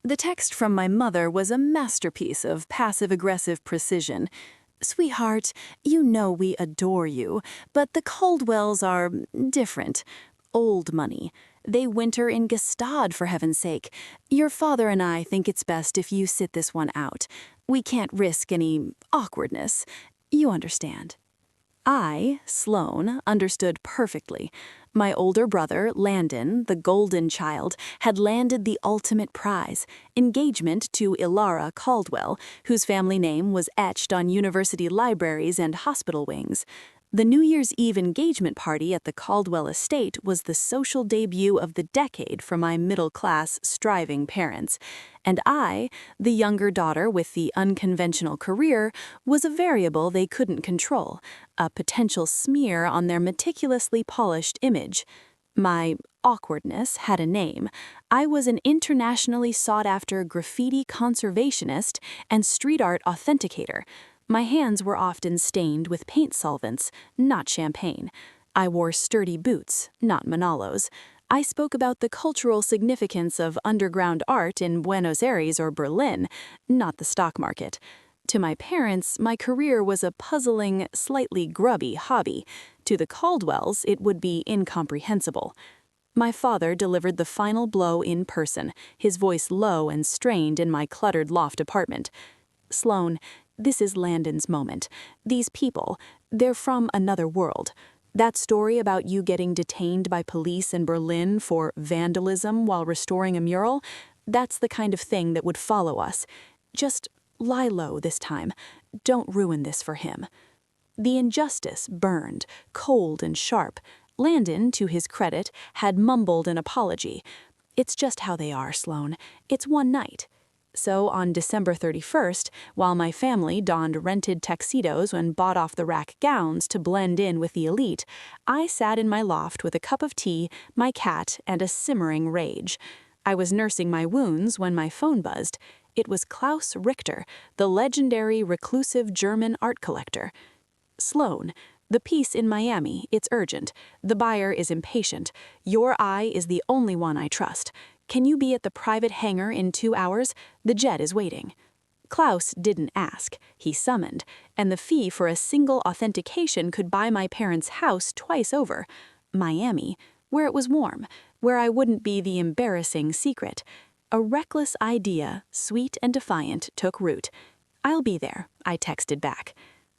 The text from my mother was a masterpiece of passive-aggressive precision. "Sweetheart, you know we adore you, but the Caldwells are different. Old money. They winter in Gstaad, for heaven's sake. Your father and I think it's best if you sit this one out. We can't risk any awkwardness. You understand." I, Sloane, understood perfectly. My older brother, Landon, the golden child, had landed the ultimate prize, engagement to Ilara Caldwell, whose family name was etched on university libraries and hospital wings. The New Year's Eve engagement party at the Caldwell estate was the social debut of the decade for my middle-class, striving parents. And I, the younger daughter with the unconventional career, was a variable they couldn't control, a potential smear on their meticulously polished image. My awkwardness had a name. I was an internationally sought-after graffiti conservationist and street art authenticator. My hands were often stained with paint solvents, not champagne. I wore sturdy boots, not Manolos. I spoke about the cultural significance of underground art in Buenos Aires or Berlin, not the stock market. To my parents, my career was a puzzling, slightly grubby hobby. To the Caldwells, it would be incomprehensible. My father delivered the final blow in person, his voice low and strained in my cluttered loft apartment. "Sloane, this is Landon's moment. These people, they're from another world. That story about you getting detained by police in Berlin for vandalism while restoring a mural, that's the kind of thing that would follow us. Just lie low this time. Don't ruin this for him." The injustice burned, cold and sharp. Landon, to his credit, had mumbled an apology. "It's just how they are, Sloane. It's one night." So on December 31st, while my family donned rented tuxedos and bought off-the-rack gowns to blend in with the elite, I sat in my loft with a cup of tea, my cat, and a simmering rage. I was nursing my wounds when my phone buzzed. It was Klaus Richter, the legendary reclusive German art collector. "Sloane, the piece in Miami, it's urgent. The buyer is impatient. Your eye is the only one I trust. Can you be at the private hangar in 2 hours? The jet is waiting." Klaus didn't ask, he summoned, and the fee for a single authentication could buy my parents' house twice over. Miami, where it was warm, where I wouldn't be the embarrassing secret. A reckless idea, sweet and defiant, took root. "I'll be there," I texted back.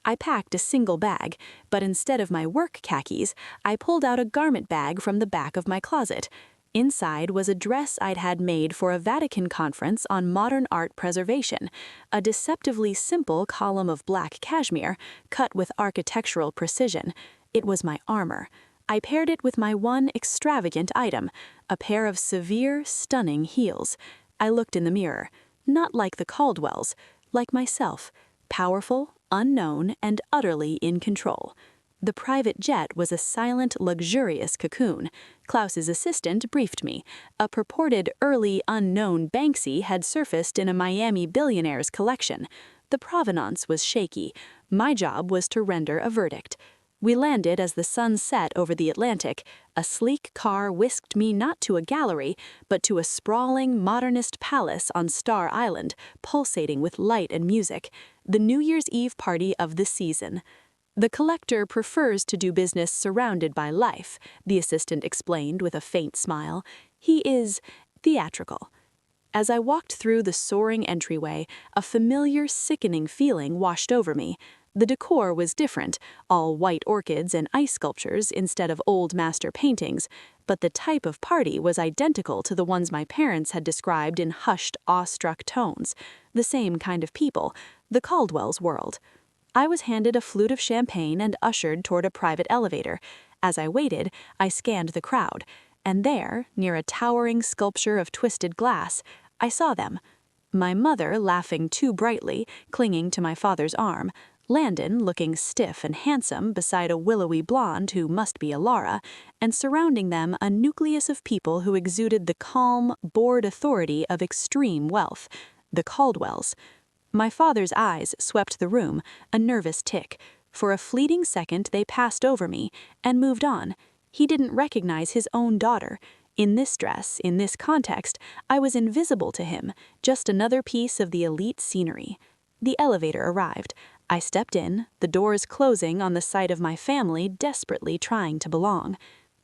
I packed a single bag, but instead of my work khakis, I pulled out a garment bag from the back of my closet. Inside was a dress I'd had made for a Vatican conference on modern art preservation, a deceptively simple column of black cashmere, cut with architectural precision. It was my armor. I paired it with my one extravagant item, a pair of severe, stunning heels. I looked in the mirror, not like the Caldwells, like myself, powerful, unknown, and utterly in control. The private jet was a silent, luxurious cocoon. Klaus's assistant briefed me. A purported early unknown Banksy had surfaced in a Miami Billionaire's collection. The provenance was shaky. My job was to render a verdict. We landed as the sun set over the Atlantic. A sleek car whisked me not to a gallery, but to a sprawling, modernist palace on Star Island, pulsating with light and music. The New Year's Eve party of the season. "The collector prefers to do business surrounded by life," the assistant explained with a faint smile. "He is theatrical." As I walked through the soaring entryway, a familiar, sickening feeling washed over me. The decor was different, all white orchids and ice sculptures instead of old master paintings, but the type of party was identical to the ones my parents had described in hushed, awestruck tones. The same kind of people, the Caldwells' world. I was handed a flute of champagne and ushered toward a private elevator. As I waited, I scanned the crowd, and there, near a towering sculpture of twisted glass, I saw them. My mother laughing too brightly, clinging to my father's arm, Landon looking stiff and handsome beside a willowy blonde who must be Ilara, and surrounding them a nucleus of people who exuded the calm, bored authority of extreme wealth, the Caldwells. My father's eyes swept the room, a nervous tick. For a fleeting second they passed over me and moved on. He didn't recognize his own daughter. In this dress, in this context, I was invisible to him, just another piece of the elite scenery. The elevator arrived. I stepped in, the doors closing on the sight of my family desperately trying to belong.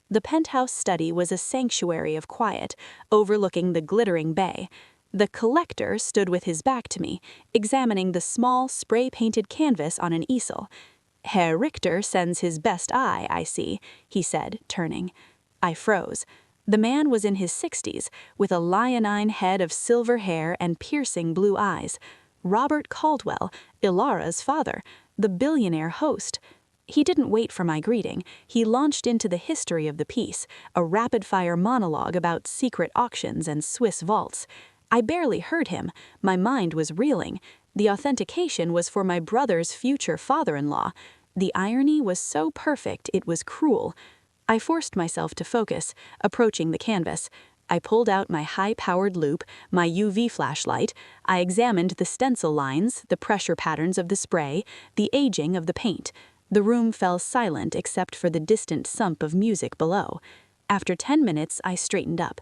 The penthouse study was a sanctuary of quiet, overlooking the glittering bay. The collector stood with his back to me, examining the small, spray-painted canvas on an easel. Herr Richter sends his best eye, I see, he said, turning. I froze. The man was in his 60s, with a leonine head of silver hair and piercing blue eyes. Robert Caldwell, Ilara's father, the billionaire host. He didn't wait for my greeting. He launched into the history of the piece, a rapid-fire monologue about secret auctions and Swiss vaults. I barely heard him. My mind was reeling. The authentication was for my brother's future father-in-law. The irony was so perfect it was cruel. I forced myself to focus, approaching the canvas. I pulled out my high-powered loupe, my UV flashlight. I examined the stencil lines, the pressure patterns of the spray, the aging of the paint. The room fell silent except for the distant thump of music below. After 10 minutes, I straightened up.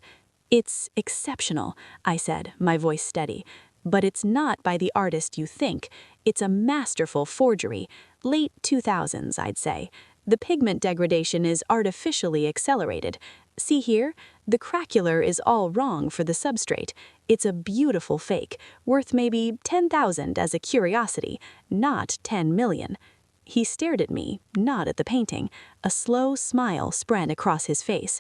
"It's exceptional," I said, my voice steady. "But it's not by the artist you think. It's a masterful forgery. Late 2000s, I'd say. The pigment degradation is artificially accelerated. See here? The craquelure is all wrong for the substrate. It's a beautiful fake, worth maybe 10,000 as a curiosity, not 10 million. He stared at me, not at the painting. A slow smile spread across his face.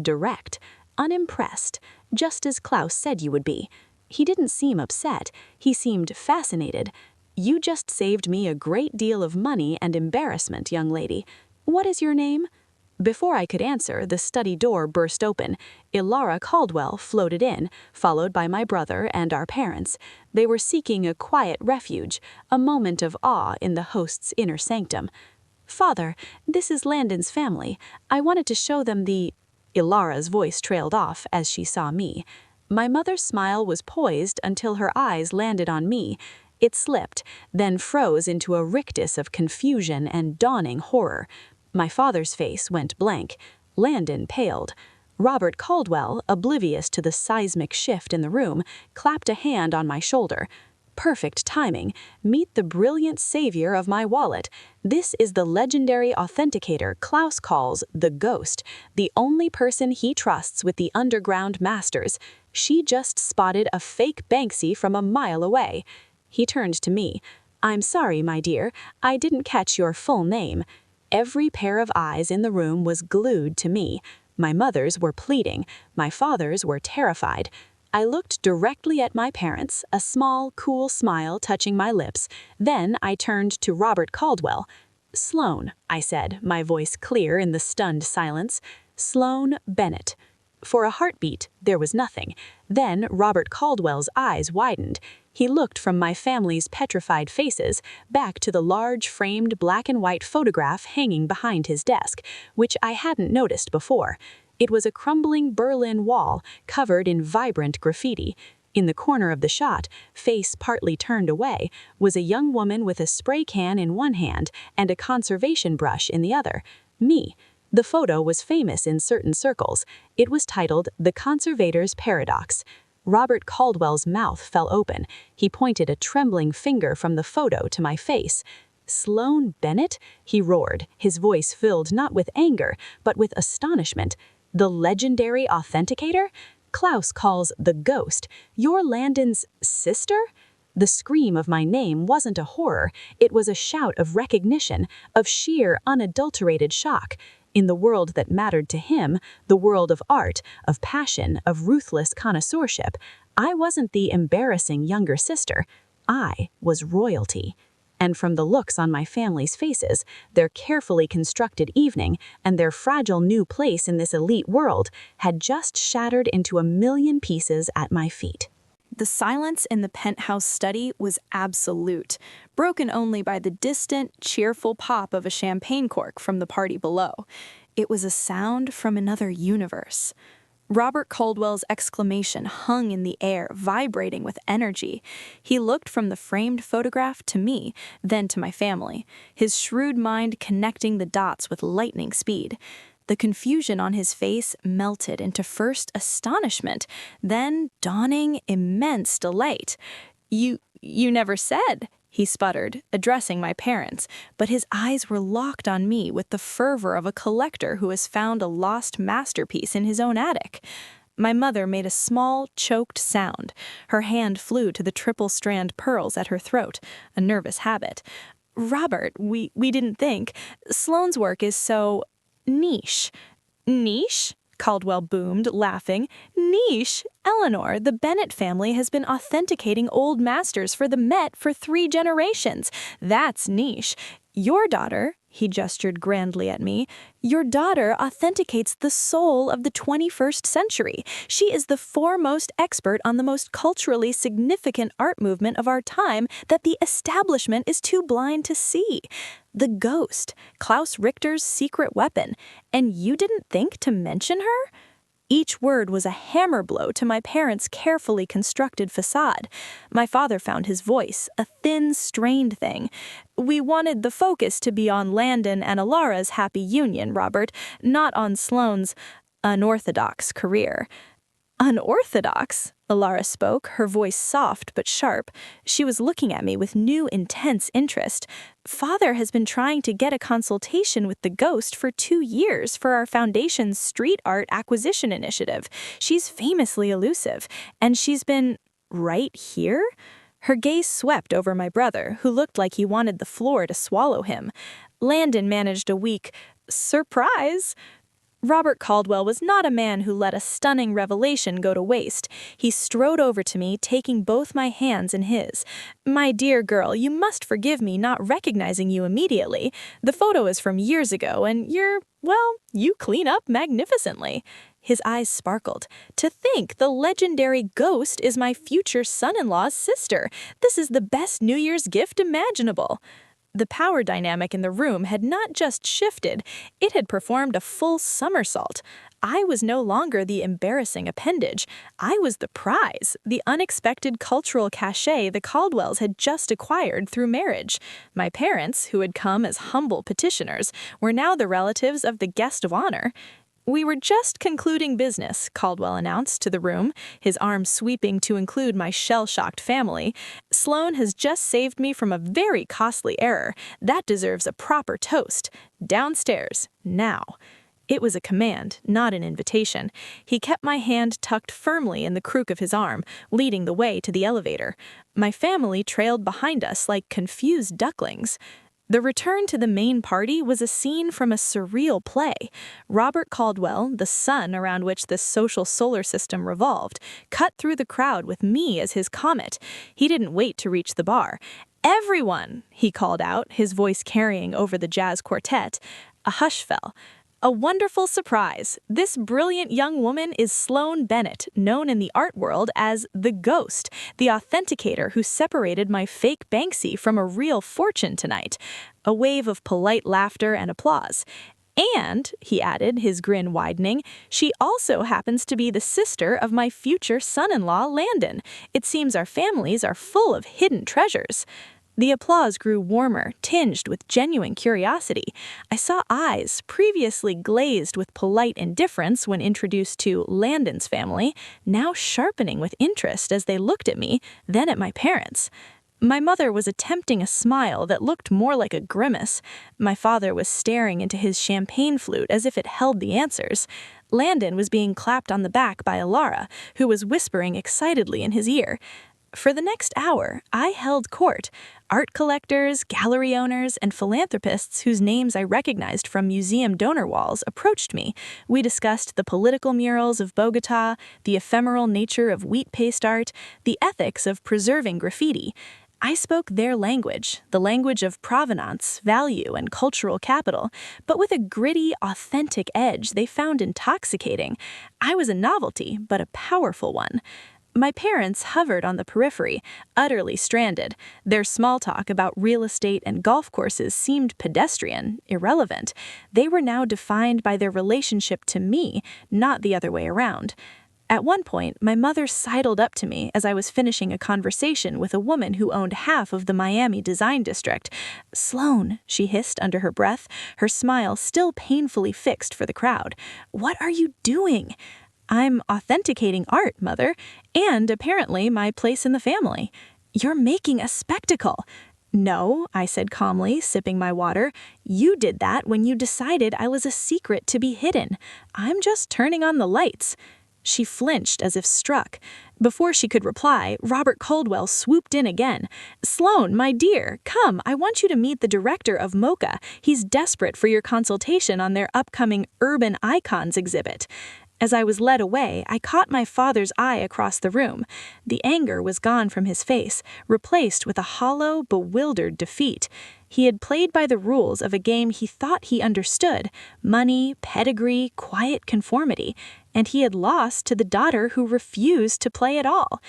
Direct, unimpressed, just as Klaus said you would be. He didn't seem upset. He seemed fascinated. "You just saved me a great deal of money and embarrassment, young lady. What is your name?" Before I could answer, the study door burst open. Ilara Caldwell floated in, followed by my brother and our parents. They were seeking a quiet refuge, a moment of awe in the host's inner sanctum. "Father, this is Landon's family. I wanted to show them the—" Ilara's voice trailed off as she saw me. My mother's smile was poised until her eyes landed on me. It slipped, then froze into a rictus of confusion and dawning horror. My father's face went blank. Landon paled. Robert Caldwell, oblivious to the seismic shift in the room, clapped a hand on my shoulder. "Perfect timing. Meet the brilliant savior of my wallet. This is the legendary authenticator Klaus calls the Ghost, the only person he trusts with the underground masters. She just spotted a fake Banksy from a mile away." He turned to me. "I'm sorry, my dear. I didn't catch your full name." Every pair of eyes in the room was glued to me. My mother's were pleading. My father's were terrified. I looked directly at my parents, a small, cool smile touching my lips. Then I turned to Robert Caldwell. "Sloane," I said, my voice clear in the stunned silence. "Sloane Bennett." For a heartbeat, there was nothing. Then Robert Caldwell's eyes widened. He looked from my family's petrified faces back to the large framed black and white photograph hanging behind his desk, which I hadn't noticed before. It was a crumbling Berlin wall covered in vibrant graffiti. In the corner of the shot, face partly turned away, was a young woman with a spray can in one hand and a conservation brush in the other. Me. The photo was famous in certain circles. It was titled The Conservator's Paradox. Robert Caldwell's mouth fell open. He pointed a trembling finger from the photo to my face. "Sloane Bennett?" he roared, his voice filled not with anger, but with astonishment. "The legendary authenticator? Klaus calls the Ghost. You're Landon's sister?" The scream of my name wasn't a horror. It was a shout of recognition, of sheer, unadulterated shock. In the world that mattered to him, the world of art, of passion, of ruthless connoisseurship, I wasn't the embarrassing younger sister. I was royalty. And from the looks on my family's faces, their carefully constructed evening, and their fragile new place in this elite world, had just shattered into a million pieces at my feet. The silence in the penthouse study was absolute, broken only by the distant, cheerful pop of a champagne cork from the party below. It was a sound from another universe. Robert Caldwell's exclamation hung in the air, vibrating with energy. He looked from the framed photograph to me, then to my family, his shrewd mind connecting the dots with lightning speed. The confusion on his face melted into first astonishment, then dawning immense delight. You never said," he sputtered, addressing my parents, but his eyes were locked on me with the fervor of a collector who has found a lost masterpiece in his own attic. My mother made a small, choked sound. Her hand flew to the triple-strand pearls at her throat, a nervous habit. "Robert, we didn't think. Sloane's work is so niche." "Niche?" Caldwell boomed, laughing. "Niche? Eleanor, the Bennett family has been authenticating old masters for the Met for 3 generations. That's niche. Your daughter," he gestured grandly at me, "your daughter authenticates the soul of the 21st century. She is the foremost expert on the most culturally significant art movement of our time that the establishment is too blind to see. The ghost, Klaus Richter's secret weapon. And you didn't think to mention her?" Each word was a hammer blow to my parents' carefully constructed facade. My father found his voice, a thin, strained thing. "We wanted the focus to be on Landon and Alara's happy union, Robert, not on Sloane's unorthodox career." "Unorthodox?" Alara spoke, her voice soft but sharp. She was looking at me with new, intense interest. "Father has been trying to get a consultation with the ghost for 2 years for our foundation's street art acquisition initiative. She's famously elusive, and she's been right here?" Her gaze swept over my brother, who looked like he wanted the floor to swallow him. Landon managed a weak surprise. Robert Caldwell was not a man who let a stunning revelation go to waste. He strode over to me, taking both my hands in his. "My dear girl, you must forgive me not recognizing you immediately. The photo is from years ago, and you clean up magnificently." His eyes sparkled. "To think the legendary ghost is my future son-in-law's sister. This is the best New Year's gift imaginable." The power dynamic in the room had not just shifted, it had performed a full somersault. I was no longer the embarrassing appendage. I was the prize, the unexpected cultural cachet the Caldwells had just acquired through marriage. My parents, who had come as humble petitioners, were now the relatives of the guest of honor. "We were just concluding business," Caldwell announced to the room, his arm sweeping to include my shell-shocked family. "Sloane has just saved me from a very costly error. That deserves a proper toast. Downstairs, now." It was a command, not an invitation. He kept my hand tucked firmly in the crook of his arm, leading the way to the elevator. My family trailed behind us like confused ducklings. The return to the main party was a scene from a surreal play. Robert Caldwell, the sun around which this social solar system revolved, cut through the crowd with me as his comet. He didn't wait to reach the bar. "Everyone," he called out, his voice carrying over the jazz quartet. A hush fell. "A wonderful surprise. This brilliant young woman is Sloane Bennett, known in the art world as the Ghost, the authenticator who separated my fake Banksy from a real fortune tonight." A wave of polite laughter and applause. "And," he added, his grin widening, "she also happens to be the sister of my future son-in-law, Landon. It seems our families are full of hidden treasures." The applause grew warmer, tinged with genuine curiosity. I saw eyes, previously glazed with polite indifference when introduced to Landon's family, now sharpening with interest as they looked at me, then at my parents. My mother was attempting a smile that looked more like a grimace. My father was staring into his champagne flute as if it held the answers. Landon was being clapped on the back by Alara, who was whispering excitedly in his ear. For the next hour, I held court. Art collectors, gallery owners, and philanthropists whose names I recognized from museum donor walls approached me. We discussed the political murals of Bogota, the ephemeral nature of wheat paste art, the ethics of preserving graffiti. I spoke their language, the language of provenance, value, and cultural capital, but with a gritty, authentic edge they found intoxicating. I was a novelty, but a powerful one. My parents hovered on the periphery, utterly stranded. Their small talk about real estate and golf courses seemed pedestrian, irrelevant. They were now defined by their relationship to me, not the other way around. At one point, my mother sidled up to me as I was finishing a conversation with a woman who owned half of the Miami design district. "Sloan," she hissed under her breath, her smile still painfully fixed for the crowd. "What are you doing?" "I'm authenticating art, Mother, and apparently my place in the family." "You're making a spectacle." "No," I said calmly, sipping my water. "You did that when you decided I was a secret to be hidden. I'm just turning on the lights." She flinched as if struck. Before she could reply, Robert Caldwell swooped in again. "Sloan, my dear, come, I want you to meet the director of MoCA. He's desperate for your consultation on their upcoming Urban Icons exhibit." As I was led away, I caught my father's eye across the room. The anger was gone from his face, replaced with a hollow, bewildered defeat. He had played by the rules of a game he thought he understood: money, pedigree, quiet conformity, and he had lost to the daughter who refused to play at all.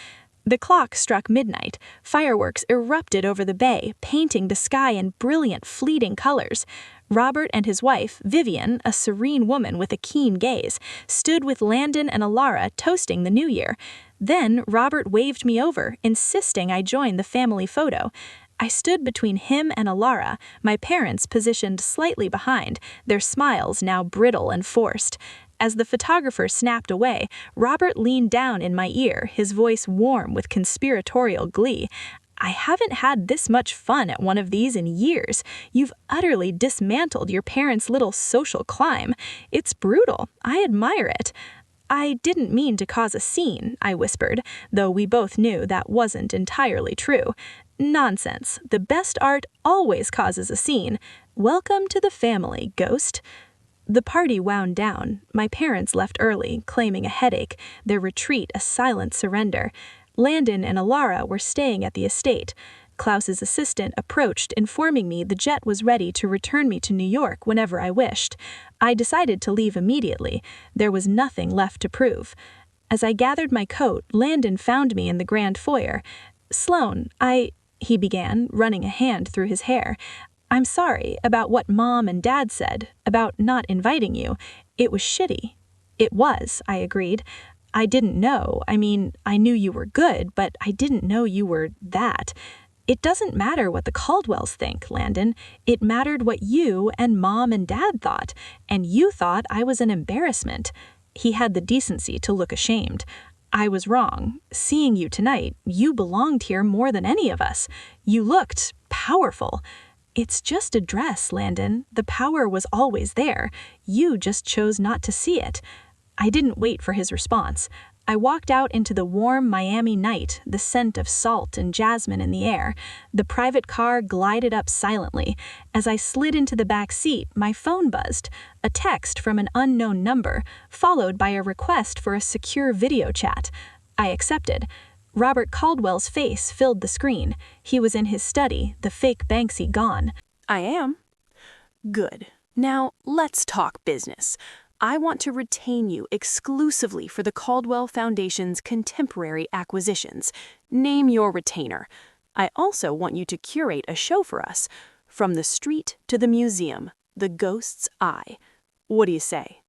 The clock struck midnight. Fireworks erupted over the bay, painting the sky in brilliant, fleeting colors. Robert and his wife, Vivian, a serene woman with a keen gaze, stood with Landon and Alara toasting the new year. Then Robert waved me over, insisting I join the family photo. I stood between him and Alara, my parents positioned slightly behind, their smiles now brittle and forced. As the photographer snapped away, Robert leaned down in my ear, his voice warm with conspiratorial glee. "I haven't had this much fun at one of these in years. You've utterly dismantled your parents' little social climb. It's brutal. I admire it." "I didn't mean to cause a scene," I whispered, though we both knew that wasn't entirely true. "Nonsense. The best art always causes a scene. Welcome to the family, Ghost." The party wound down. My parents left early, claiming a headache, their retreat a silent surrender. Landon and Alara were staying at the estate. Klaus's assistant approached, informing me the jet was ready to return me to New York whenever I wished. I decided to leave immediately. There was nothing left to prove. As I gathered my coat, Landon found me in the grand foyer. "Sloan, he began, running a hand through his hair. "I'm sorry about what Mom and Dad said, about not inviting you. It was shitty." "It was," I agreed. "I didn't know. I mean, I knew you were good, but I didn't know you were that." "It doesn't matter what the Caldwells think, Landon. It mattered what you and Mom and Dad thought, and you thought I was an embarrassment." He had the decency to look ashamed. "I was wrong. Seeing you tonight, you belonged here more than any of us. You looked powerful." "It's just a dress, Landon. The power was always there. You just chose not to see it." I didn't wait for his response. I walked out into the warm Miami night, the scent of salt and jasmine in the air. The private car glided up silently. As I slid into the back seat, my phone buzzed. A text from an unknown number, followed by a request for a secure video chat. I accepted. Robert Caldwell's face filled the screen. He was in his study, the fake Banksy gone. I am. Good. Now, let's talk business. I want to retain you exclusively for the Caldwell Foundation's contemporary acquisitions. Name your retainer. I also want you to curate a show for us. From the street to the museum, the ghost's eye. What do you say?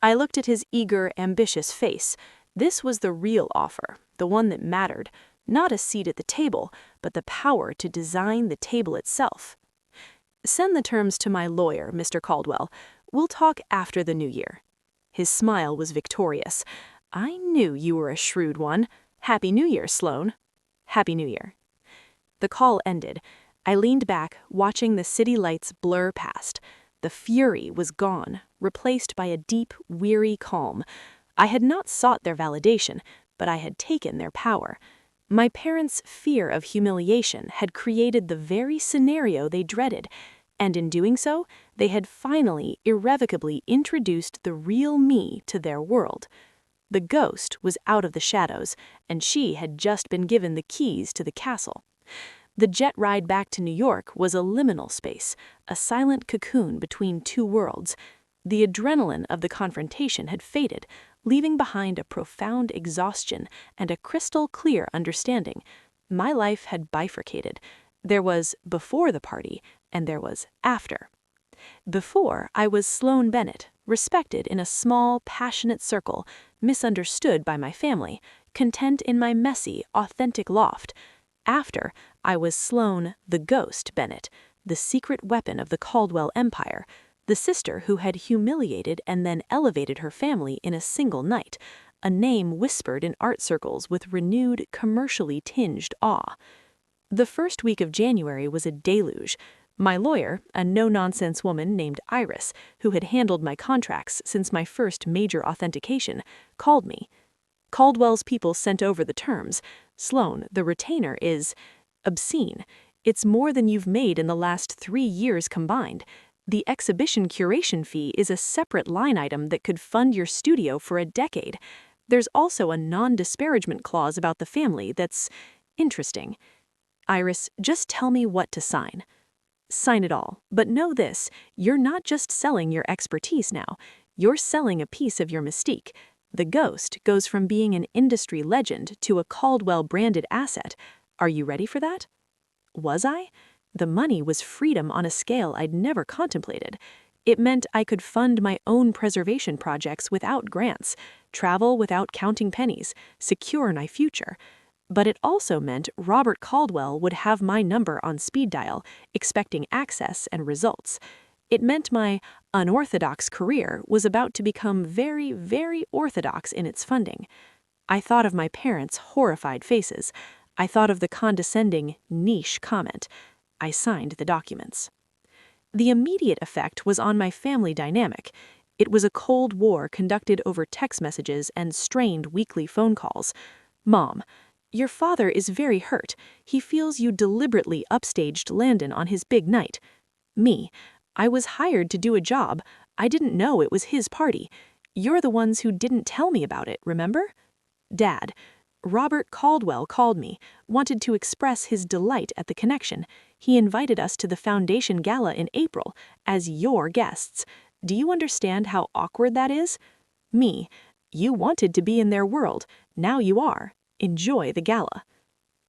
I looked at his eager, ambitious face. This was the real offer, the one that mattered. Not a seat at the table, but the power to design the table itself. Send the terms to my lawyer, Mr. Caldwell. We'll talk after the new year. His smile was victorious. I knew you were a shrewd one. Happy New Year, Sloan. Happy New Year. The call ended. I leaned back, watching the city lights blur past. The fury was gone, replaced by a deep, weary calm. I had not sought their validation, but I had taken their power. My parents' fear of humiliation had created the very scenario they dreaded, and in doing so, they had finally, irrevocably introduced the real me to their world. The ghost was out of the shadows, and she had just been given the keys to the castle. The jet ride back to New York was a liminal space, a silent cocoon between two worlds. The adrenaline of the confrontation had faded, leaving behind a profound exhaustion and a crystal-clear understanding. My life had bifurcated. There was before the party, and there was after. Before, I was Sloane Bennett, respected in a small, passionate circle, misunderstood by my family, content in my messy, authentic loft. After, I was Sloane the Ghost Bennett, the secret weapon of the Caldwell Empire, the sister who had humiliated and then elevated her family in a single night, a name whispered in art circles with renewed, commercially tinged awe. The first week of January was a deluge. My lawyer, a no-nonsense woman named Iris, who had handled my contracts since my first major authentication, called me. Caldwell's people sent over the terms. Sloane, the retainer, is obscene. It's more than you've made in the last 3 years combined. The exhibition curation fee is a separate line item that could fund your studio for a decade. There's also a non-disparagement clause about the family that's interesting. Iris, just tell me what to sign. Sign it all. But know this, you're not just selling your expertise now. You're selling a piece of your mystique. The Ghost goes from being an industry legend to a Caldwell-branded asset. Are you ready for that? Was I? The money was freedom on a scale I'd never contemplated. It meant I could fund my own preservation projects without grants, travel without counting pennies, secure my future. But it also meant Robert Caldwell would have my number on speed dial, expecting access and results. It meant my unorthodox career was about to become very, very orthodox in its funding. I thought of my parents' horrified faces. I thought of the condescending, niche comment. I signed the documents. The immediate effect was on my family dynamic. It was a Cold War conducted over text messages and strained weekly phone calls. Mom, your father is very hurt. He feels you deliberately upstaged Landon on his big night. Me, I was hired to do a job. I didn't know it was his party. You're the ones who didn't tell me about it, remember? Dad, Robert Caldwell called me, wanted to express his delight at the connection. He invited us to the Foundation Gala in April as your guests. Do you understand how awkward that is? Me, you wanted to be in their world. Now you are. Enjoy the gala.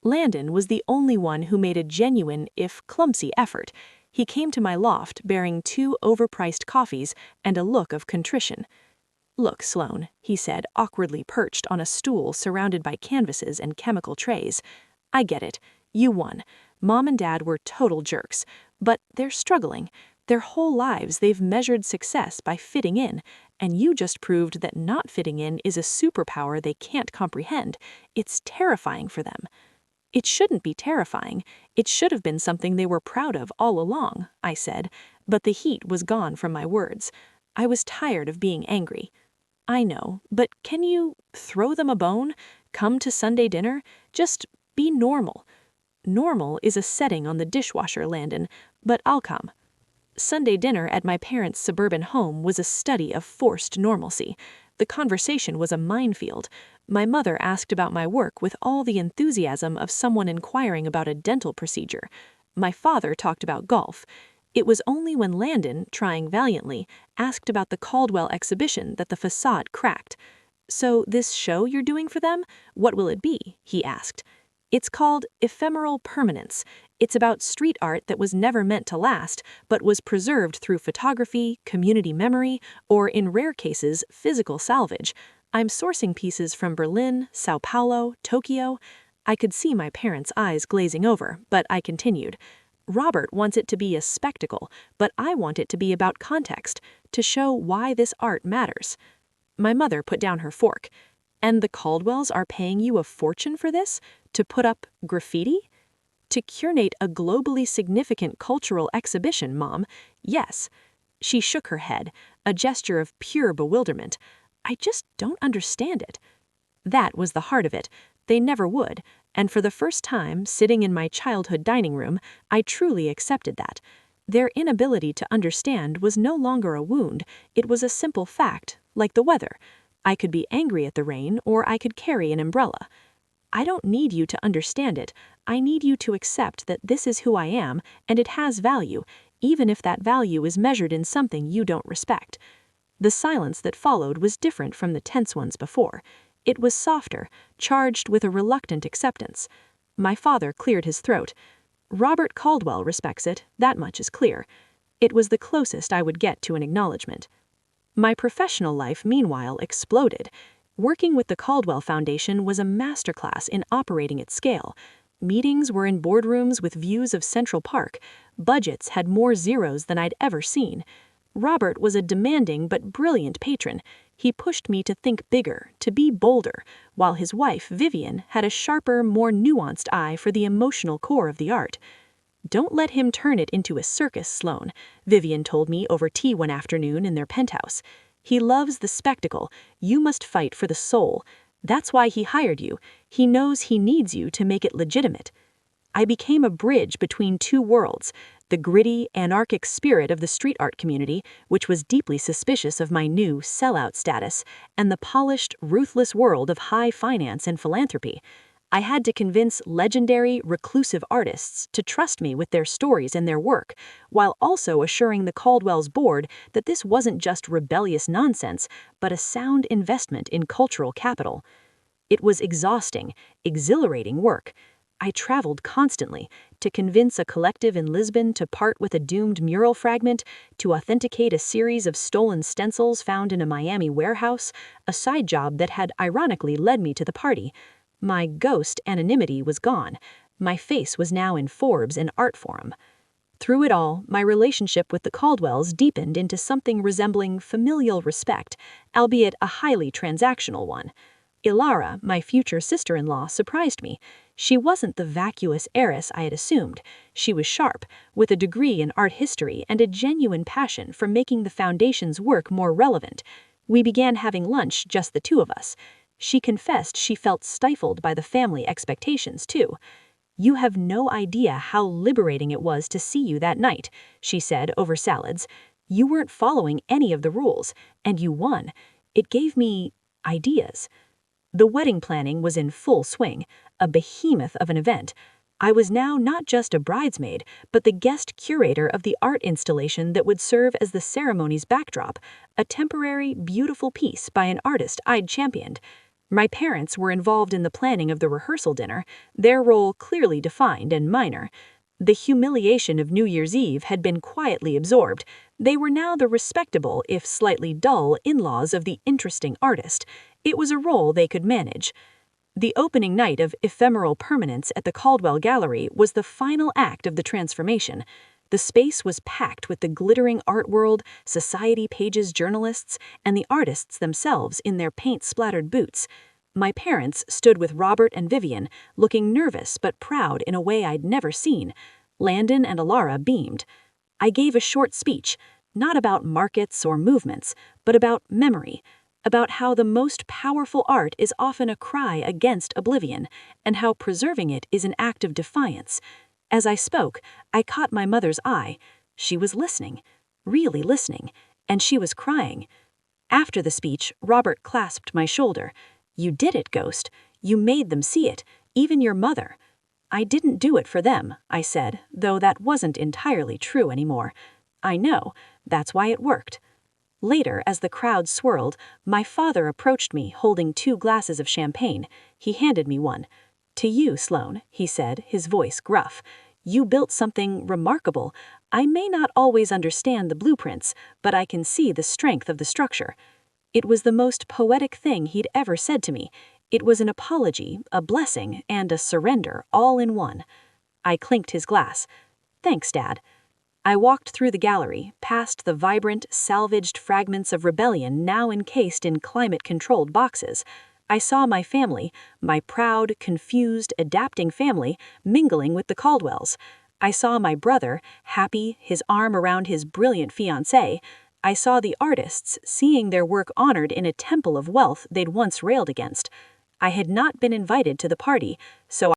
Landon was the only one who made a genuine, if clumsy, effort. He came to my loft bearing 2 overpriced coffees and a look of contrition. Look, Sloane, he said, awkwardly perched on a stool surrounded by canvases and chemical trays. I get it. You won. Mom and Dad were total jerks. But they're struggling. Their whole lives they've measured success by fitting in, and you just proved that not fitting in is a superpower they can't comprehend. It's terrifying for them. It shouldn't be terrifying. It should have been something they were proud of all along, I said, but the heat was gone from my words. I was tired of being angry. I know, but can you throw them a bone? Come to Sunday dinner? Just be normal. Normal is a setting on the dishwasher, Landon, but I'll come. Sunday dinner at my parents' suburban home was a study of forced normalcy. The conversation was a minefield. My mother asked about my work with all the enthusiasm of someone inquiring about a dental procedure. My father talked about golf. It was only when Landon, trying valiantly, asked about the Caldwell exhibition that the facade cracked. So this show you're doing for them, what will it be? He asked. It's called Ephemeral Permanence. It's about street art that was never meant to last, but was preserved through photography, community memory, or in rare cases, physical salvage. I'm sourcing pieces from Berlin, Sao Paulo, Tokyo. I could see my parents' eyes glazing over, but I continued. Robert wants it to be a spectacle, but I want it to be about context, to show why this art matters. My mother put down her fork. And the Caldwells are paying you a fortune for this? To put up graffiti? To curate a globally significant cultural exhibition, Mom? Yes. She shook her head, a gesture of pure bewilderment. I just don't understand it. That was the heart of it. They never would, and for the first time, sitting in my childhood dining room, I truly accepted that. Their inability to understand was no longer a wound, it was a simple fact, like the weather. I could be angry at the rain, or I could carry an umbrella. I don't need you to understand it. I need you to accept that this is who I am, and it has value, even if that value is measured in something you don't respect. The silence that followed was different from the tense ones before. It was softer, charged with a reluctant acceptance. My father cleared his throat. Robert Caldwell respects it, that much is clear. It was the closest I would get to an acknowledgement. My professional life, meanwhile, exploded. Working with the Caldwell Foundation was a masterclass in operating at scale. Meetings were in boardrooms with views of Central Park. Budgets had more zeros than I'd ever seen. Robert was a demanding but brilliant patron. He pushed me to think bigger, to be bolder, while his wife, Vivian, had a sharper, more nuanced eye for the emotional core of the art. "Don't let him turn it into a circus, Sloane," Vivian told me over tea one afternoon in their penthouse. "He loves the spectacle. You must fight for the soul. That's why he hired you. He knows he needs you to make it legitimate." I became a bridge between two worlds, the gritty, anarchic spirit of the street art community, which was deeply suspicious of my new sellout status, and the polished, ruthless world of high finance and philanthropy. I had to convince legendary, reclusive artists to trust me with their stories and their work, while also assuring the Caldwell's board that this wasn't just rebellious nonsense, but a sound investment in cultural capital. It was exhausting, exhilarating work. I traveled constantly to convince a collective in Lisbon to part with a doomed mural fragment, to authenticate a series of stolen stencils found in a Miami warehouse, a side job that had ironically led me to the party. My ghost anonymity was gone. My face was now in Forbes and Artforum. Through it all, my relationship with the Caldwells deepened into something resembling familial respect, albeit a highly transactional one. Ilara, my future sister-in-law, surprised me. She wasn't the vacuous heiress I had assumed. She was sharp, with a degree in art history and a genuine passion for making the foundation's work more relevant. We began having lunch, just the two of us. She confessed she felt stifled by the family expectations, too. "You have no idea how liberating it was to see you that night," she said over salads. "You weren't following any of the rules, and you won. It gave me ideas." The wedding planning was in full swing, a behemoth of an event. I was now not just a bridesmaid, but the guest curator of the art installation that would serve as the ceremony's backdrop, a temporary, beautiful piece by an artist I'd championed. My parents were involved in the planning of the rehearsal dinner, their role clearly defined and minor. The humiliation of New Year's Eve had been quietly absorbed. They were now the respectable, if slightly dull, in-laws of the interesting artist. It was a role they could manage. The opening night of Ephemeral Permanence at the Caldwell Gallery was the final act of the transformation. The space was packed with the glittering art world, Society Pages journalists, and the artists themselves in their paint-splattered boots. My parents stood with Robert and Vivian, looking nervous but proud in a way I'd never seen. Landon and Ilara beamed. I gave a short speech, not about markets or movements, but about memory, about how the most powerful art is often a cry against oblivion, and how preserving it is an act of defiance. As I spoke, I caught my mother's eye. She was listening, really listening, and she was crying. After the speech, Robert clasped my shoulder. "You did it, Ghost. You made them see it, even your mother." "I didn't do it for them," I said, though that wasn't entirely true anymore. "I know. That's why it worked." Later, as the crowd swirled, my father approached me holding 2 glasses of champagne. He handed me one. "To you, Sloane," he said, his voice gruff. "You built something remarkable. I may not always understand the blueprints, but I can see the strength of the structure." It was the most poetic thing he'd ever said to me. It was an apology, a blessing, and a surrender all in one. I clinked his glass. "Thanks, Dad." I walked through the gallery, past the vibrant, salvaged fragments of rebellion now encased in climate-controlled boxes. I saw my family, my proud, confused, adapting family, mingling with the Caldwells. I saw my brother, happy, his arm around his brilliant fiancée. I saw the artists, seeing their work honored in a temple of wealth they'd once railed against. I had not been invited to the party, so